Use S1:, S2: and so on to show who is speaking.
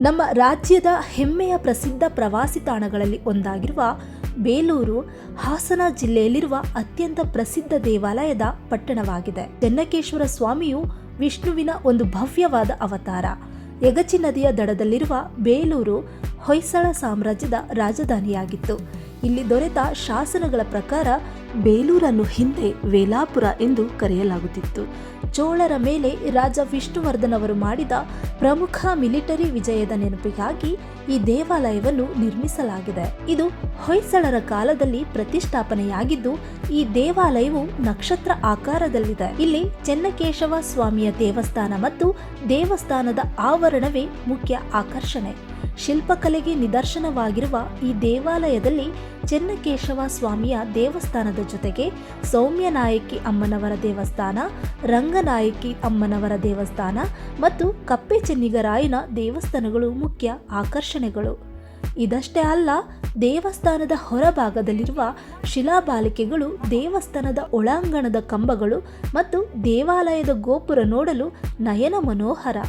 S1: ನಮ್ಮ ರಾಜ್ಯದ ಹೆಮ್ಮೆಯ ಪ್ರಸಿದ್ಧ ಪ್ರವಾಸಿ ತಾಣಗಳಲ್ಲಿ ಒಂದಾಗಿರುವ ಬೇಲೂರು ಹಾಸನ ಜಿಲ್ಲೆಯಲ್ಲಿರುವ ಅತ್ಯಂತ ಪ್ರಸಿದ್ಧ ದೇವಾಲಯದ ಪಟ್ಟಣವಾಗಿದೆ. ಚೆನ್ನಕೇಶ್ವರ ಸ್ವಾಮಿಯು ವಿಷ್ಣುವಿನ ಒಂದು ಭವ್ಯವಾದ ಅವತಾರ. ಯಗಚಿ ನದಿಯ ದಡದಲ್ಲಿರುವ ಬೇಲೂರು ಹೊಯ್ಸಳ ಸಾಮ್ರಾಜ್ಯದ ರಾಜಧಾನಿಯಾಗಿತ್ತು. ಇಲ್ಲಿ ದೊರೆತ ಶಾಸನಗಳ ಪ್ರಕಾರ ಬೇಲೂರನ್ನು ಹಿಂದೆ ವೇಲಾಪುರ ಎಂದು ಕರೆಯಲಾಗುತ್ತಿತ್ತು. ಚೋಳರ ಮೇಲೆ ರಾಜ ವಿಷ್ಣುವರ್ಧನ್ ಅವರು ಮಾಡಿದ ಪ್ರಮುಖ ಮಿಲಿಟರಿ ವಿಜಯದ ನೆನಪಿಗಾಗಿ ಈ ದೇವಾಲಯವನ್ನು ನಿರ್ಮಿಸಲಾಗಿದೆ. ಇದು ಹೊಯ್ಸಳರ ಕಾಲದಲ್ಲಿ ಪ್ರತಿಷ್ಠಾಪನೆಯಾಗಿದ್ದು, ಈ ದೇವಾಲಯವು ನಕ್ಷತ್ರ ಆಕಾರದಲ್ಲಿದೆ. ಇಲ್ಲಿ ಚೆನ್ನಕೇಶವ ಸ್ವಾಮಿಯ ದೇವಸ್ಥಾನ ಮತ್ತು ದೇವಸ್ಥಾನದ ಆವರಣವೇ ಮುಖ್ಯ ಆಕರ್ಷಣೆ. ಶಿಲ್ಪಕಲೆಗೆ ನಿದರ್ಶನವಾಗಿರುವ ಈ ದೇವಾಲಯದಲ್ಲಿ ಚೆನ್ನಕೇಶವ ಸ್ವಾಮಿಯ ದೇವಸ್ಥಾನದ ಜೊತೆಗೆ ಸೌಮ್ಯನಾಯಕಿ ಅಮ್ಮನವರ ದೇವಸ್ಥಾನ, ರಂಗನಾಯಕಿ ಅಮ್ಮನವರ ದೇವಸ್ಥಾನ ಮತ್ತು ಕಪ್ಪೆ ಚೆನ್ನಿಗರಾಯನ ದೇವಸ್ಥಾನಗಳು ಮುಖ್ಯ ಆಕರ್ಷಣೆಗಳು. ಇದಷ್ಟೇ ಅಲ್ಲ, ದೇವಸ್ಥಾನದ ಹೊರಭಾಗದಲ್ಲಿರುವ ಶಿಲಾಬಾಲಿಕೆಗಳು, ದೇವಸ್ಥಾನದ ಒಳಾಂಗಣದ ಕಂಬಗಳು ಮತ್ತು ದೇವಾಲಯದ ಗೋಪುರ ನೋಡಲು ನಯನ ಮನೋಹರ.